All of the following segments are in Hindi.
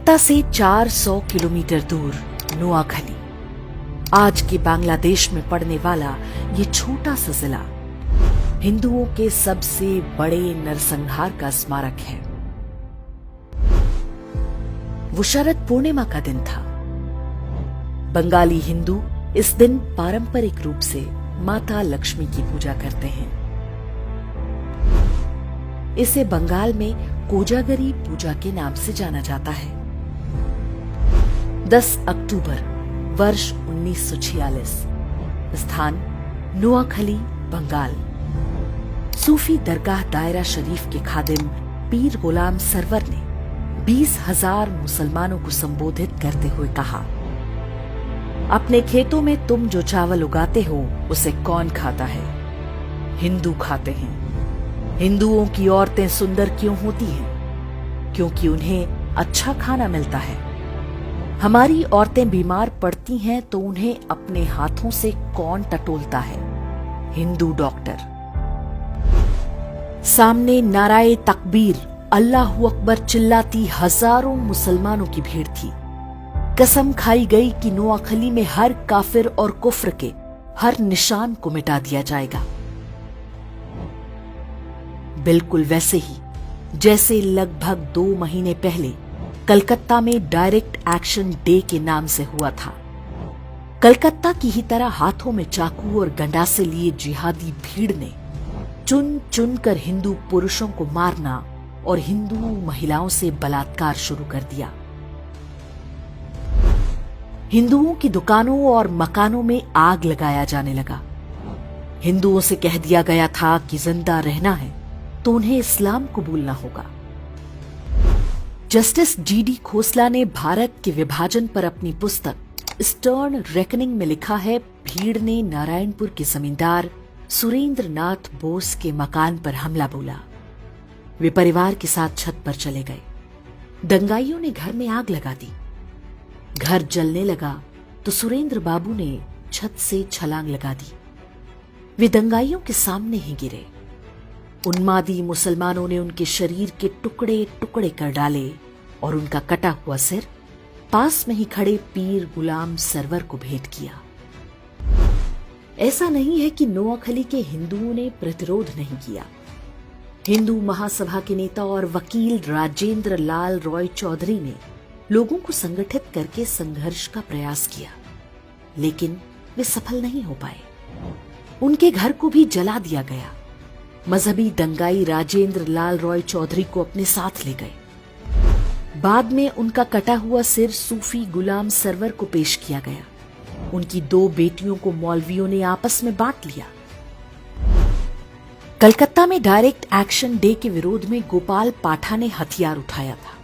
कलकत्ता से 400 किलोमीटर दूर नोआखली, आज के बांग्लादेश में पड़ने वाला ये छोटा सा जिला हिंदुओं के सबसे बड़े नरसंहार का स्मारक है। वो शरद पूर्णिमा का दिन था। बंगाली हिंदू इस दिन पारंपरिक रूप से माता लक्ष्मी की पूजा करते हैं। इसे बंगाल में कोजागरी पूजा के नाम से जाना जाता है। 10 अक्टूबर वर्ष 1946, स्थान नोआखली, बंगाल। सूफी दरगाह दायरा शरीफ के खादिम पीर गुलाम सरवर ने 20,000 मुसलमानों को संबोधित करते हुए कहा, अपने खेतों में तुम जो चावल उगाते हो उसे कौन खाता है? हिंदू खाते हैं। हिंदुओं की औरतें सुंदर क्यों होती हैं? क्योंकि उन्हें अच्छा खाना मिलता है। हमारी औरतें बीमार पड़ती हैं तो उन्हें अपने हाथों से कौन टटोलता है? हिंदू डॉक्टर। सामने नाराए तकबीर, अल्लाहू अकबर चिल्लाती हजारों मुसलमानों की भीड़ थी। कसम खाई गई कि नोआखली में हर काफिर और कुफ्र के हर निशान को मिटा दिया जाएगा। बिल्कुल वैसे ही जैसे लगभग 2 महीने पहले कलकत्ता में डायरेक्ट एक्शन डे के नाम से हुआ था। कलकत्ता की ही तरह हाथों में चाकू और गंडासे लिए जिहादी भीड़ ने चुन चुन कर हिंदू पुरुषों को मारना और हिंदू महिलाओं से बलात्कार शुरू कर दिया। हिंदुओं की दुकानों और मकानों में आग लगाया जाने लगा। हिंदुओं से कह दिया गया था कि जिंदा रहना है तो उन्हें इस्लाम कबूलना होगा। जस्टिस जीडी खोसला ने भारत के विभाजन पर अपनी पुस्तक स्टर्न रेकनिंग में लिखा है, भीड़ ने नारायणपुर के जमींदार सुरेंद्र नाथ बोस के मकान पर हमला बोला। वे परिवार के साथ छत पर चले गए। दंगाइयों ने घर में आग लगा दी। घर जलने लगा तो सुरेंद्र बाबू ने छत से छलांग लगा दी। वे दंगाइयों के सामने ही गिरे। उन्मादी मुसलमानों ने उनके शरीर के टुकड़े टुकड़े कर डाले और उनका कटा हुआ सिर पास में ही खड़े पीर गुलाम सरवर को भेंट किया। ऐसा नहीं है कि नोआखली के हिंदुओं ने प्रतिरोध नहीं किया। हिंदू महासभा के नेता और वकील राजेंद्र लाल रॉय चौधरी ने लोगों को संगठित करके संघर्ष का प्रयास किया, लेकिन वे सफल नहीं हो पाए। उनके घर को भी जला दिया गया। मजहबी दंगाई राजेंद्र लाल रॉय चौधरी को अपने साथ ले गए। बाद में उनका कटा हुआ सिर सूफी गुलाम सरवर को पेश किया गया। उनकी 2 बेटियों को मौलवियों ने आपस में बांट लिया। कलकत्ता में डायरेक्ट एक्शन डे के विरोध में गोपाल पाठा ने हथियार उठाया था।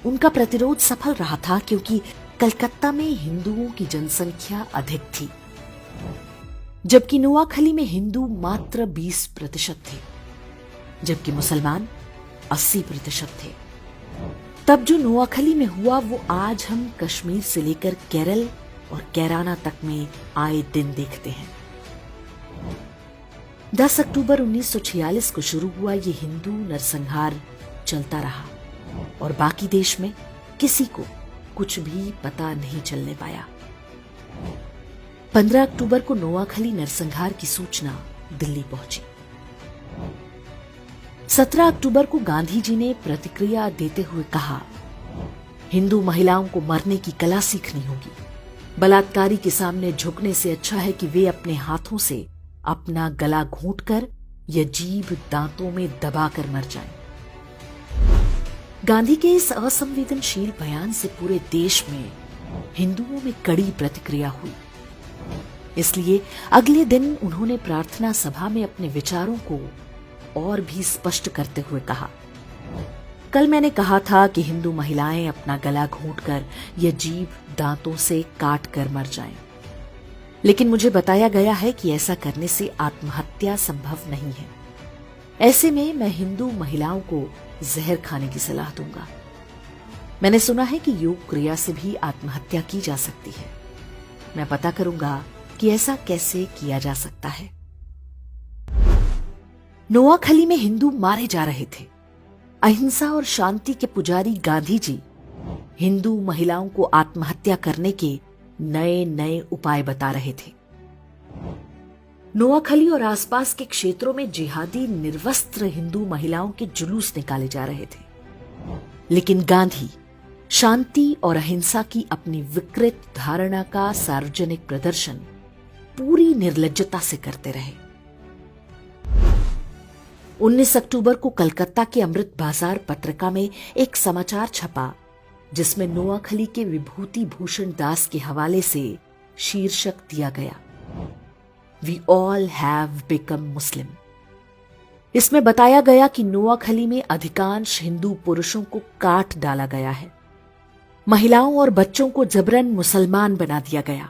उनका प्रतिरोध सफल रहा था क्योंकि कलकत्ता में हिंदुओं की जनसंख्या अधिक थी, जबकि नोआखली में हिंदू मात्र 20% थे, जबकि मुसलमान 80% थे। तब जो नोआखली में हुआ वो आज हम कश्मीर से लेकर केरल और कैराना तक में आए दिन देखते हैं। 10 अक्टूबर 1946 को शुरू हुआ ये हिंदू नरसंहार चलता रहा और बाकी देश में किसी को कुछ भी पता नहीं चलने पाया। 15 अक्टूबर को नोआखली नरसंहार की सूचना दिल्ली पहुंची। 17 अक्टूबर को गांधी जी ने प्रतिक्रिया देते हुए कहा, हिंदू महिलाओं को मरने की कला सीखनी होगी। बलात्कारी के सामने झुकने से अच्छा है कि वे अपने हाथों से अपना गला घोंटकर या जीभ दांतों में दबाकर मर जाएं। गांधी के इस असंवेदनशील बयान से पूरे देश में हिंदुओं में कड़ी प्रतिक्रिया हुई। इसलिए अगले दिन उन्होंने प्रार्थना सभा में अपने विचारों को और भी स्पष्ट करते हुए कहा, कल मैंने कहा था कि हिंदू महिलाएं अपना गला घोंटकर या जीभ दांतों से काट कर मर जाएं, लेकिन मुझे बताया गया है कि ऐसा करने से आत्महत्या संभव नहीं है। ऐसे में मैं हिंदू महिलाओं को जहर खाने की सलाह दूंगा। मैंने सुना है कि योग क्रिया से भी आत्महत्या की जा सकती है। मैं पता करूंगा कि ऐसा कैसे किया जा सकता है। नोआखली में हिंदू मारे जा रहे थे। अहिंसा और शांति के पुजारी गांधी जी हिंदू महिलाओं को आत्महत्या करने के नए नए उपाय बता रहे थे। नोआखली और आसपास के क्षेत्रों में जिहादी निर्वस्त्र हिंदू महिलाओं के जुलूस निकाले जा रहे थे, लेकिन गांधी शांति और अहिंसा की अपनी विकृत धारणा का सार्वजनिक प्रदर्शन पूरी निर्लज्जता से करते रहे। 19 अक्टूबर को कलकत्ता के अमृत बाजार पत्रिका में एक समाचार छपा जिसमें नोआखली के विभूति भूषण दास के हवाले से शीर्षक दिया गया, वी ऑल हैव बिकम मुस्लिम। इसमें बताया गया कि नोआखली में अधिकांश हिंदू पुरुषों को काट डाला गया है, महिलाओं और बच्चों को जबरन मुसलमान बना दिया गया,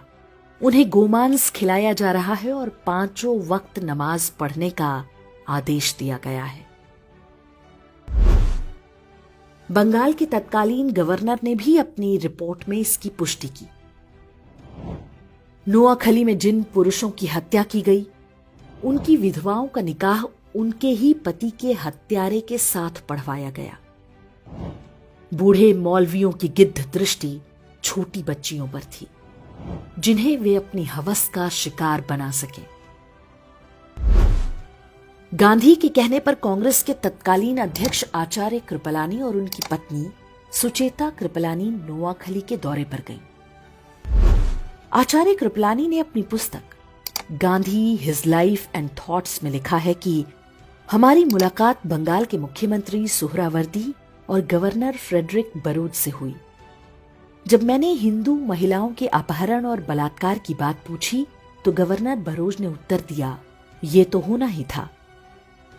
उन्हें गोमांस खिलाया जा रहा है और 5 वक्त नमाज पढ़ने का आदेश दिया गया है। बंगाल के तत्कालीन गवर्नर ने भी अपनी रिपोर्ट में इसकी पुष्टि की। नोआखली में जिन पुरुषों की हत्या की गई, उनकी विधवाओं का निकाह उनके ही पति के हत्यारे के साथ पढ़वाया गया। बूढ़े मौलवियों की गिद्ध दृष्टि छोटी बच्चियों पर थी, जिन्हें वे अपनी हवस का शिकार बना सके। गांधी के कहने पर कांग्रेस के तत्कालीन अध्यक्ष आचार्य कृपलानी और उनकी पत्नी सुचेता कृपलानी नोआखली के दौरे पर गईं। आचार्य कृपलानी ने अपनी पुस्तक Gandhi his life and thoughts में लिखा है कि हमारी मुलाकात बंगाल के मुख्यमंत्री सुहरावर्दी और गवर्नर फ्रेडरिक बरूच से हुई। जब मैंने हिंदू महिलाओं के अपहरण और बलात्कार की बात पूछी तो गवर्नर बरोज ने उत्तर दिया, ये तो होना ही था।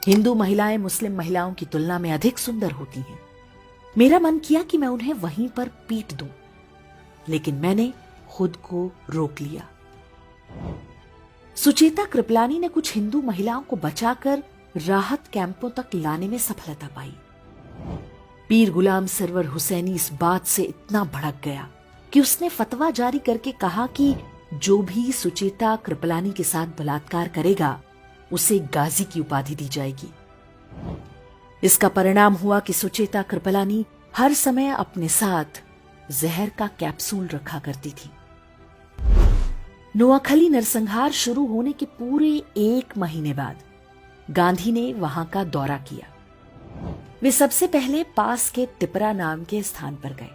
हिंदू महिलाएं मुस्लिम महिलाओं की तुलना में अधिक सुंदर होती हैं। मेरा मन किया कि मैं उन्हें वहीं पर पीट दूं, लेकिन मैंने खुद को रोक लिया। सुचेता कृपलानी ने कुछ हिंदू महिलाओं को बचाकर राहत कैंपों तक लाने में सफलता पाई। पीर गुलाम सरवर हुसैनी इस बात से इतना भड़क गया कि उसने फतवा जारी करके कहा कि जो भी सुचेता कृपलानी के साथ बलात्कार करेगा उसे गाजी की उपाधि दी जाएगी। इसका परिणाम हुआ कि सुचेता कृपलानी हर समय अपने साथ जहर का कैप्सूल रखा करती थी। नोआखली नरसंहार शुरू होने के पूरे 1 महीने बाद गांधी ने वहां का दौरा किया। वे सबसे पहले पास के तिपरा नाम के स्थान पर गए।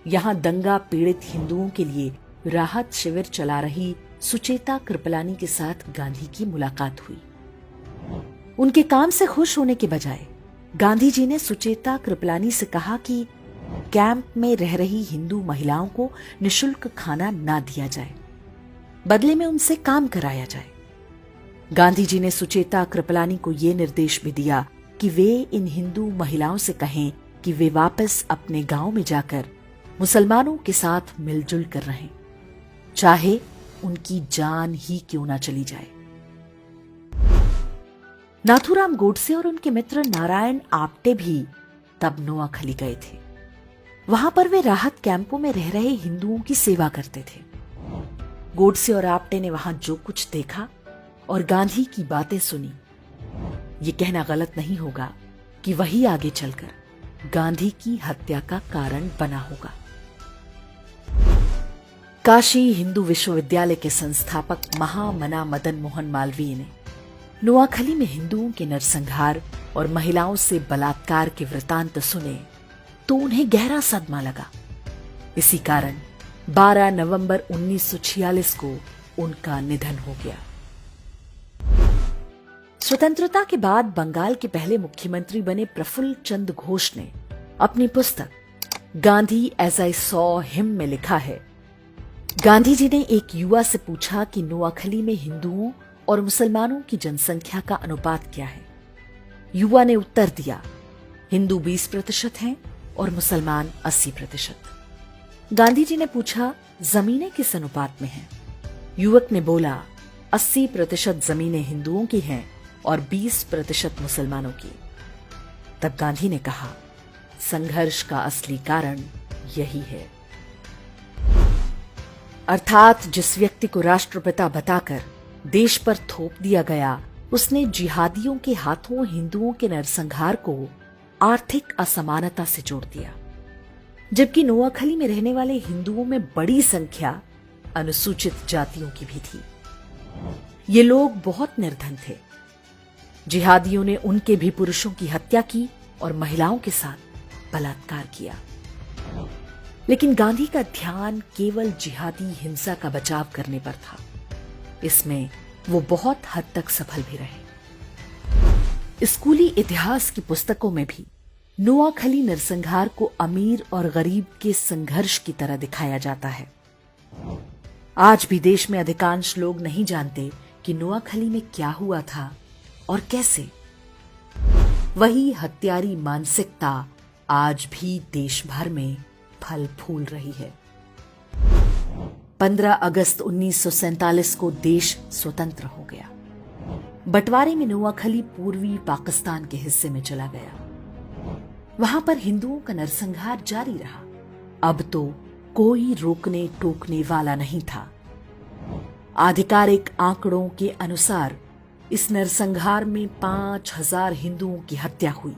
यहां दंगा पीड़ित हिंदुओं के लिए राहत शिविर चला रही सुचेता कृपलानी के साथ गांधी की मुलाकात हुई। उनके काम से खुश होने के बजाय गांधी जी ने सुचेता कृपलानी से कहा कि कैंप में रह रही हिंदू महिलाओं को निशुल्क खाना ना दिया जाए, बदले में उनसे काम कराया जाए। गांधी जी ने सुचेता कृपलानी को यह निर्देश भी दिया कि वे इन हिंदू महिलाओं से कहें कि वे वापस अपने गांव में जाकर मुसलमानों के साथ मिलजुल कर रहें, चाहे उनकी जान ही क्यों ना चली जाए। नाथूराम गोडसे और उनके मित्र नारायण आप्टे भी तब नोआखली गए थे। वहां पर वे राहत कैंपों में रह रहे हिंदुओं की सेवा करते थे। गोडसे और आप्टे ने वहां जो कुछ देखा और गांधी की बातें सुनी, ये कहना गलत नहीं होगा कि वही आगे चलकर गांधी की हत्या का कारण बना होगा। काशी हिंदू विश्वविद्यालय के संस्थापक महामना मदन मोहन मालवीय ने नोआखली में हिंदुओं के नरसंहार और महिलाओं से बलात्कार के वृतांत सुने तो उन्हें गहरा सदमा लगा। इसी कारण 12 नवंबर 1946 को उनका निधन हो गया। स्वतंत्रता के बाद बंगाल के पहले मुख्यमंत्री बने प्रफुल्ल चंद्र घोष ने अपनी पुस्तक Gandhi as I saw him में लिखा है, गांधी जी ने एक युवा से पूछा कि नोआखली में हिंदुओं और मुसलमानों की जनसंख्या का अनुपात क्या है। युवा ने उत्तर दिया, हिंदू 20% हैं और मुसलमान 80%। गांधी जी ने पूछा, जमीनें किस अनुपात में हैं? युवक ने बोला, 80% जमीनें हिंदुओं की हैं और 20% मुसलमानों की। तब गांधी ने कहा, संघर्ष का असली कारण यही है। अर्थात जिस व्यक्ति को राष्ट्रपिता बताकर देश पर थोप दिया गया, उसने जिहादियों के हाथों हिंदुओं के नरसंहार को आर्थिक असमानता से जोड़ दिया। जबकि नोआखली में रहने वाले हिंदुओं में बड़ी संख्या अनुसूचित जातियों की भी थी। ये लोग बहुत निर्धन थे। जिहादियों ने उनके भी पुरुषों की हत्या की और महिलाओं के साथ बलात्कार किया। लेकिन गांधी का ध्यान केवल जिहादी हिंसा का बचाव करने पर था। इसमें वो बहुत हद तक सफल भी रहे। स्कूली इतिहास की पुस्तकों में भी नोआखली नरसंहार को अमीर और गरीब के संघर्ष की तरह दिखाया जाता है। आज भी देश में अधिकांश लोग नहीं जानते कि नोआखली में क्या हुआ था और कैसे। वही हत्यारी मानसिकता आज भी देश भर में फल फूल रही है। 15 अगस्त 1947 को देश स्वतंत्र हो गया। बंटवारे में नोआखली पूर्वी पाकिस्तान के हिस्से में चला गया। वहां पर हिंदुओं का नरसंहार जारी रहा। अब तो कोई रोकने टोकने वाला नहीं था। आधिकारिक आंकड़ों के अनुसार इस नरसंहार में 5000 हिंदुओं की हत्या हुई।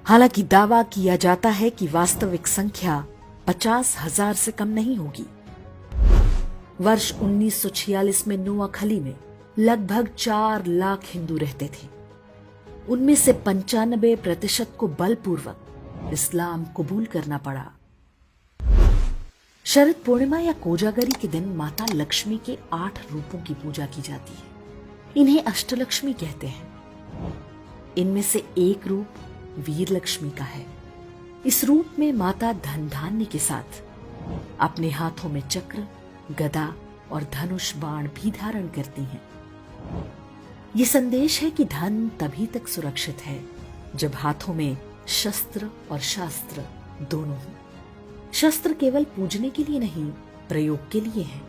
हालांकि दावा किया जाता है कि वास्तविक संख्या 50,000 से कम नहीं होगी। वर्ष 1946 में नोआखली में लगभग 4 लाख हिंदू रहते थे। उनमें से 95% को बलपूर्वक इस्लाम कबूल करना पड़ा। शरद पूर्णिमा या कोजागरी के दिन माता लक्ष्मी के 8 रूपों की पूजा की जाती है। इन्हें अष्टलक्ष्मी कहते हैं। इनमें से एक रूप वीर लक्ष्मी का है। इस रूप में माता धन धान्य के साथ अपने हाथों में चक्र, गदा और धनुष बाण भी धारण करती हैं। ये संदेश है कि धन तभी तक सुरक्षित है जब हाथों में शस्त्र और शास्त्र दोनों हों। शस्त्र केवल पूजने के लिए नहीं, प्रयोग के लिए है।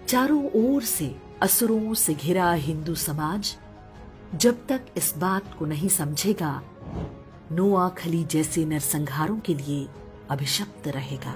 चारों ओर से असुरों से घिरा हिंदू समाज जब तक इस बात को नहीं समझेगा, नोआखली जैसे नरसंहारों के लिए अभिशप्त रहेगा।